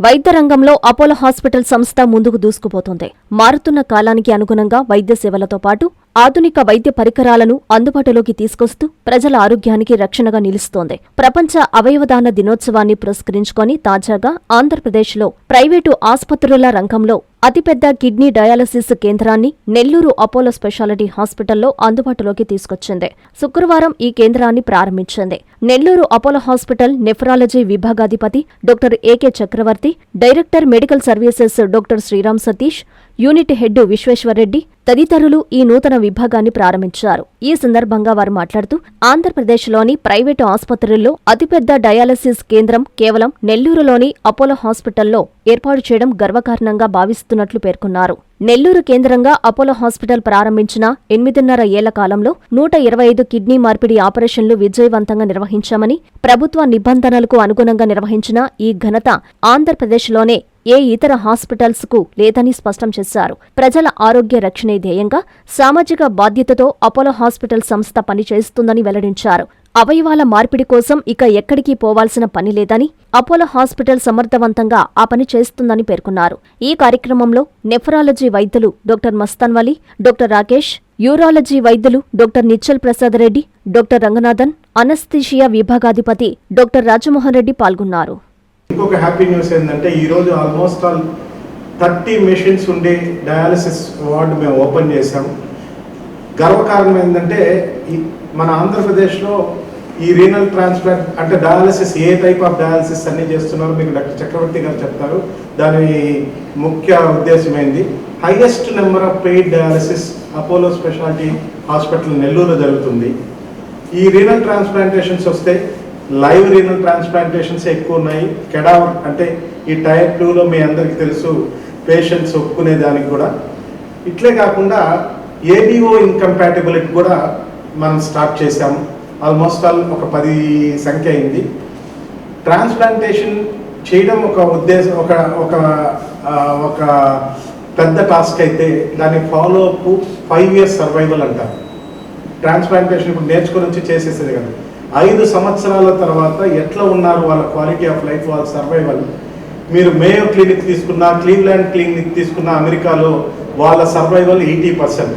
వైద్య రంగంలో Apollo hospital సంస్థ ముందుకు దూసుకుపోతోంది. మారుతున్న కాలానికి అనుగుణంగా వైద్య సేవలతో పాటు ఆధునిక వైద్య పరికరాలను అందుబాటులోకి తీసుకొస్తూ ప్రజల ఆరోగ్యానికి రక్షణగా నిలుస్తోంది. ప్రపంచ అవయవదాన దినోత్సవాన్ని పురస్కరించుకొని తాజాగా ఆంధ్రప్రదేశ్లో ప్రైవేటు ఆస్పత్రుల రంగంలో అతిపెద్ద కిడ్నీ డయాలసిస్ కేంద్రాన్ని నెల్లూరు అపోలో స్పెషాలిటీ హాస్పిటల్లో అందుబాటులోకి తీసుకొచ్చింది. శుక్రవారం ఈ కేంద్రాన్ని ప్రారంభించింది. నెల్లూరు అపోలో హాస్పిటల్ నెఫ్రాలజీ విభాగాధిపతి doctor A K Chakravarthi, director medical services doctor Sriram Satish, unit head Vishweshwar Reddy తదితరులు ఈ నూతన విభాగాన్ని ప్రారంభించారు. ఈ సందర్భంగా వారు మాట్లాడుతూ ఆంధ్రప్రదేశ్లోని ప్రైవేటు ఆసుపత్రుల్లో అతిపెద్ద డయాలసిస్ కేంద్రం కేవలం నెల్లూరులోని అపోలో హాస్పిటల్లో ఏర్పాటు చేయడం గర్వకారణంగా భావిస్తున్నట్లు పేర్కొన్నారు. నెల్లూరు కేంద్రంగా అపోలో హాస్పిటల్ ప్రారంభించిన 8.5 ఏళ్ల కాలంలో 125 కిడ్నీ మార్పిడి ఆపరేషన్లు విజయవంతంగా నిర్వహించామని, ప్రభుత్వ నిబంధనలకు అనుగుణంగా నిర్వహించిన ఈ ఘనత ఆంధ్రప్రదేశ్లోనే ఏ ఇతర హాస్పిటల్స్ కు లేదని స్పష్టం చేశారు. ప్రజల ఆరోగ్య రక్షణే ధ్యేయంగా సామాజిక బాధ్యతతో అపోలో హాస్పిటల్ సంస్థ పనిచేస్తుందని వెల్లడించారు. అవయవాల మార్పిడి కోసం ఇక ఎక్కడికి పోవాల్సిన పని లేదని, అపోలో హాస్పిటల్ సమర్థవంతంగా ఆ పని చేస్తుందని పేర్కొన్నారు. ఈ కార్యక్రమంలో నెఫ్రాలజీ వైద్యులు doctor Mastan Vali, doctor Rakesh, urology వైద్యులు doctor Nichal Prasad Reddy, doctor Ranganathan, anaesthesia విభాగాధిపతి డాక్టర్ రాజమోహన్ రెడ్డి పాల్గొన్నారు. ఇంకొక హ్యాపీ న్యూస్ ఏంటంటే ఈరోజు ఆల్మోస్ట్ 30 మెషిన్స్ ఉండే డయాలసిస్ వార్డు మేము ఓపెన్ చేశాము. గర్వకారణం ఏంటంటే మన ఆంధ్రప్రదేశ్లో ఈ రీనల్ ట్రాన్స్ప్లాంట్ అంటే dialysis a type of dialysis అన్ని చేస్తున్నారో మీకు డాక్టర్ చక్రవర్తి గారు చెప్తారు. దాని ముఖ్య ఉద్దేశం ఏంది, highest number of paid dialysis Apollo speciality hospital నెల్లూరులో జరుగుతుంది. ఈ రీనల్ ట్రాన్స్ప్లాంటేషన్స్ వస్తే లైవ్ రీనల్ ట్రాన్స్ప్లాంటేషన్స్ ఎక్కువ ఉన్నాయి. కెడావర్ అంటే ఈ టైర్ 2లో మీ అందరికీ తెలుసు పేషెంట్స్ ఒప్పుకునే దానికి కూడా. ఇట్లే కాకుండా ఏబిఓ ఇన్కంపాటిబిలిటీ కూడా మనం స్టార్ట్ చేశాము. ఆల్మోస్ట్ ఒక 10 సంఖ్య అయింది. ట్రాన్స్ప్లాంటేషన్ చేయడం ఒక ఉద్దేశం, ఒక పెద్ద టాస్క్ అయితే దాని ఫాలో అప్ 5 years సర్వైవల్ అంటారు. ట్రాన్స్ప్లాంటేషన్ ఇప్పుడు నేర్చుకుని వచ్చి చేసేసేది కదా, 5 సంవత్సరాల తర్వాత ఎట్లా ఉన్నారు వాళ్ళ క్వాలిటీ ఆఫ్ లైఫ్, వాళ్ళ సర్వైవల్. మీరు మేయో క్లినిక్ తీసుకున్నా, క్లీవ్లాండ్ క్లినిక్ తీసుకున్నా అమెరికాలో వాళ్ళ survival 80%.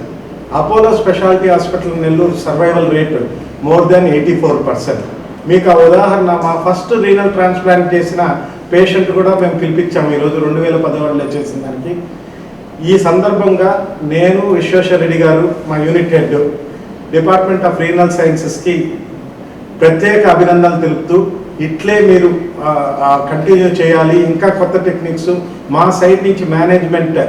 Apollo speciality hospital Nellore survival rate more than 84%. మీకు ఆ ఉదాహరణ, మా ఫస్ట్ రీనల్ ట్రాన్స్ప్లాంట్ చేసిన పేషెంట్ కూడా మేము పిలిపించాము ఈరోజు 2011లో చేసిన దానికి. ఈ సందర్భంగా నేను విశ్వేశ్వర్రెడ్డి గారు, మా unit head department of renal సైన్సెస్కి ప్రత్యేక అభినందనలు తెలుపుతూ, ఇట్లే మీరు కంటిన్యూ చేయాలి. ఇంకా కొత్త టెక్నిక్స్ మా సైడ్ నుంచి మేనేజ్మెంట్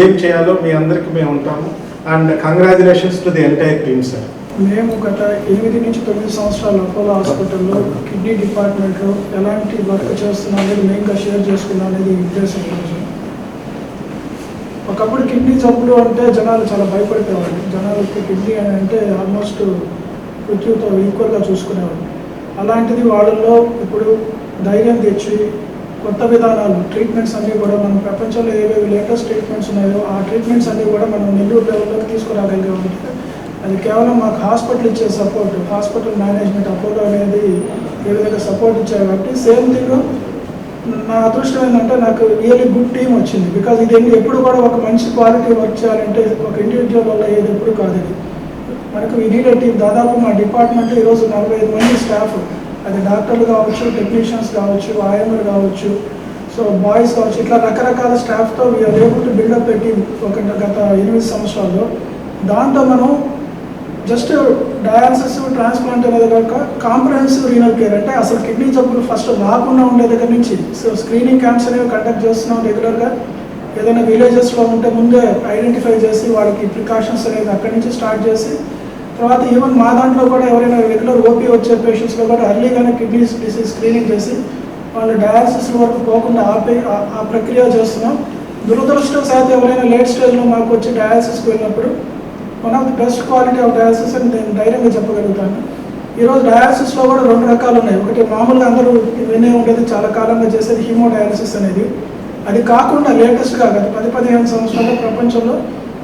ఏం చేయాలో మీ అందరికీ మేము ఉంటాము. And congratulations to the entire team sir. మేము గత 8 నుంచి 9 సంవత్సరాలు అపోలో హాస్పిటల్లో కిడ్నీ డిపార్ట్మెంట్లో ఎలాంటి వర్క్ చేస్తున్నాం అనేది మెయిన్గా షేర్ చేసుకున్నాం అనేది ఉద్దేశం. ఒకప్పుడు కిడ్నీ జబ్బులు అంటే జనాలు చాలా భయపడిపోయేవాళ్ళు. జనాలకి కిడ్నీ అని అంటే ఆల్మోస్ట్ మృత్యుతో ఈక్వల్గా చూసుకునేవాళ్ళు. అలాంటిది వాళ్ళల్లో ఇప్పుడు ధైర్యం తెచ్చి కొత్త విధానాలు, ట్రీట్మెంట్స్ అన్నీ కూడా మనం ప్రపంచంలో ఏవేవి లేటెస్ట్ ట్రీట్మెంట్స్ ఉన్నాయో ఆ ట్రీట్మెంట్స్ అన్నీ కూడా మనం నెల్లూరు లెవెల్లోకి తీసుకురాగలిగే ఉంటుంది. అది కేవలం మాకు హాస్పిటల్ ఇచ్చే సపోర్ట్, హాస్పిటల్ మేనేజ్మెంట్ అపోలో అనేది ఏ విధంగా సపోర్ట్ ఇచ్చారు కాబట్టి సేమ్ థింగ్. నా అదృష్టం ఏంటంటే నాకు రియల్లీ గుడ్ టీమ్ వచ్చింది. బికాజ్ ఇది ఎప్పుడు కూడా ఒక మంచి క్వాలిటీ వర్క్ చేయాలంటే ఒక ఇండివిజువల్ వల్ల ఏది ఎప్పుడు కాదు. ఇది మనకు ఇదీడే టీం. దాదాపు మా డిపార్ట్మెంట్లో ఈరోజు 45 మంది స్టాఫ్, అది డాక్టర్లు కావచ్చు, టెక్నీషియన్స్ కావచ్చు, ఐఎంఎల్ కావచ్చు, సో బాయ్స్ కావచ్చు, ఇట్లా రకరకాల స్టాఫ్తో we are able to build up a team గత 8 సంవత్సరాల్లో. దాంతో మనం జస్ట్ డయాలసిస్, ట్రాన్స్ప్లాంట్ అనేది కాక కాంప్రహెన్సివ్ రీనల్ కేర్ అంటే అసలు కిడ్నీ జబ్బులు ఫస్ట్ రాకుండా ఉండే దగ్గర నుంచి స్క్రీనింగ్ క్యాంప్స్ అనేవి కండక్ట్ చేస్తున్నాం రెగ్యులర్గా. ఏదైనా విలేజెస్లో ఉంటే ముందే ఐడెంటిఫై చేసి వాళ్ళకి ప్రికాషన్స్ అనేది అక్కడి నుంచి స్టార్ట్ చేసి, తర్వాత ఈవెన్ మా దాంట్లో కూడా ఎవరైనా రెగ్యులర్ ఓపీ వచ్చే పేషెంట్స్లో కూడా ఎర్లీగానే కిడ్నీ డిసీజ్ స్క్రీనింగ్ చేసి వాళ్ళు డయాలసిస్ వరకు పోకుండా ఆ ప్రక్రియ చేస్తున్నాం. దురదృష్టవశాత్తు ఎవరైనా లేట్ స్టేజ్లో మాకు వచ్చి డయాలసిస్కి వెళ్ళినప్పుడు one of the best quality of dialysis అని నేను ధైర్యంగా చెప్పగలుగుతాను. ఈరోజు డయాలసిస్లో కూడా 2 రకాలు ఉన్నాయి. ఒకటి మామూలుగా అందరూ వినే ఉండేది, చాలా కాలంగా చేసేది హీమో డయాలసిస్ అనేది. అది కాకుండా లేటెస్ట్గా గత 10-15 సంవత్సరాల ప్రపంచంలో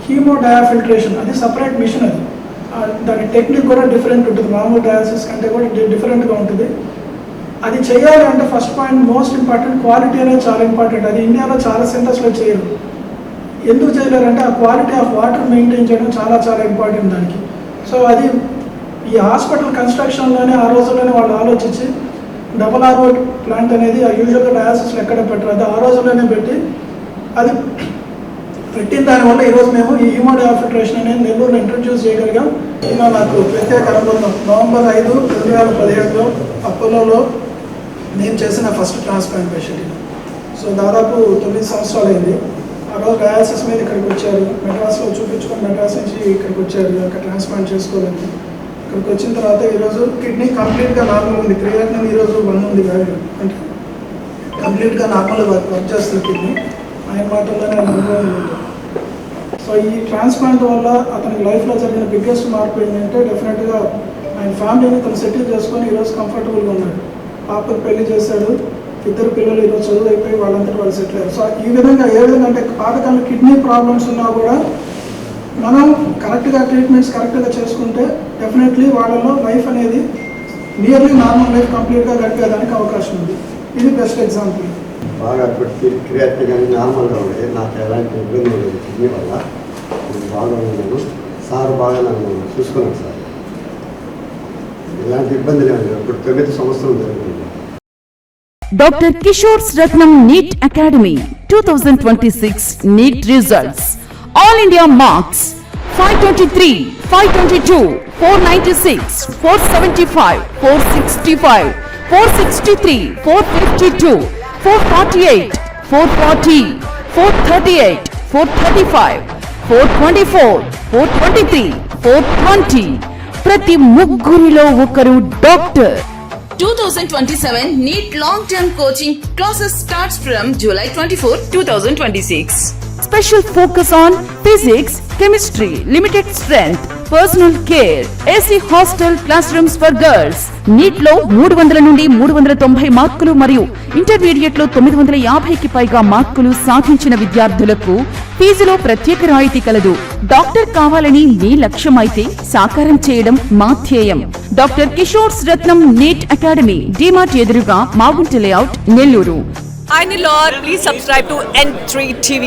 హీమో డయాఫిల్ట్రేషన్, అది సపరేట్ మిషన్. అది దాని టెక్నిక్ కూడా డిఫరెంట్ ఉంటుంది, మామూలు డయాలసిస్ కంటే కూడా డిఫరెంట్గా ఉంటుంది. అది చేయాలి అంటే first point most important quality అనేది చాలా ఇంపార్టెంట్. అది ఇండియాలో చాలా సెంటర్స్లో చేయరు. ఎందుకు చేయలేరంటే ఆ క్వాలిటీ ఆఫ్ వాటర్ మెయింటైన్ చేయడం చాలా చాలా ఇంపార్టెంట్ దానికి. సో అది ఈ హాస్పిటల్ కన్స్ట్రక్షన్లోనే ఆ రోజుల్లోనే వాళ్ళు ఆలోచించి RO ప్లాంట్ అనేది యూజువల్గా డయాలసిస్లో ఎక్కడ పెట్టరు, అది ఆ రోజుల్లోనే పెట్టి అది పెట్టిన దానివల్ల ఈరోజు మేము ఈ హీమోడయాఫిల్ట్రేషన్ అనేది నెల్లూరులో ఇంట్రడ్యూస్ చేయగలిగాం. ఇలా నాకు ప్రత్యేక అనుబంధం. నవంబర్ 5, 2017లో అపోలోలో నేను చేసిన ఫస్ట్ ట్రాన్స్ప్లాంట్ పేషెంట్. సో దాదాపు 9 సంవత్సరాలు అయింది. ఆ రోజు డయాలసిస్ మీద ఇక్కడికి వచ్చారు, మెడ్రాస్లో చూపించుకొని మెడ్రాస్ నుంచి ఇక్కడికి వచ్చారు అక్కడ ట్రాన్స్ప్లాంట్ చేసుకోవాలని. ఇక్కడికి వచ్చిన తర్వాత ఈరోజు కిడ్నీ కంప్లీట్గా నార్మల్ ఉంది. క్రియాటినిన్ ఈరోజు 1 ఉంది వాల్యూ, అంటే కంప్లీట్గా నార్మల్ వర్క్ చేస్తుంది కిడ్నీ. ఆయన మాటల్లోనే అనుభవం ఉంది. సో ఈ ట్రాన్స్ప్లాంట్ వల్ల అతని లైఫ్లో జరిగిన బిగ్గెస్ట్ మార్పు ఏంటంటే డెఫినెట్గా ఆయన ఫ్యామిలీని తను సెటిల్ చేసుకొని ఈరోజు కంఫర్టబుల్గా ఉన్నాడు. పాపకు పెళ్లి చేశాడు, 2 పిల్లలు ఈరోజు చదువు అయిపోయి వాళ్ళంతా వాళ్ళు సెటిల్ అయ్యారు. సో ఈ విధంగా ఏ విధంగా అంటే పాతకాలం కిడ్నీ ప్రాబ్లమ్స్ ఉన్నా కూడా మనం కరెక్ట్గా ట్రీట్మెంట్స్ కరెక్ట్గా చేసుకుంటే డెఫినెట్లీ వాళ్ళలో లైఫ్ అనేది నియర్లీ నార్మల్ లైఫ్ కంప్లీట్గా గడిపేదానికి అవకాశం ఉంది. ఇది బెస్ట్ ఎగ్జాంపుల్. బాగా క్రియాటివ్ కానీ నార్మల్గా ఉండేది, నాకు ఎలాంటి ఇబ్బంది ఉండేది కిడ్నీ వల్ల. నేను బాగా ఉన్నాను, సార్ బాగా నన్ను చూసుకున్నాను సార్. ఎలాంటి ఇబ్బంది లేదు. ఇప్పుడు 9 సంవత్సరం జరుగుతుంది. Dr. Kishore's Ratnam NEET Academy 2026 NEET results. All India marks 523, 522, 496, 475, 465, 463, 452, 448, 440, 438, 435, 424, 423, 420. ప్రతి ముగ్గురిలో ఒకరు doctor. 2027 NEET long-term coaching classes starts from July 24, 2026. Special focus on physics, chemistry, limited strength, personal care, AC hostel classrooms for girls. NEET లో 300 నుండి 390 మార్కులు మరియు intermediate లో 950కి పైగా మార్కులు సాధించిన విద్యార్థులకు ఫీజులో ప్రత్యేక రాయితీ కలదు. డాక్టర్ కావాలని మీ లక్ష్యమైతే సాకారం చేయడం మా ధ్యేయం. డాక్టర్ కిషోర్స్ రత్నం NEET అకాడమీ, డిమార్ట్ ఎదురుగా, Magunta layout, Nellore. Hi Nilor, please subscribe to N3 TV.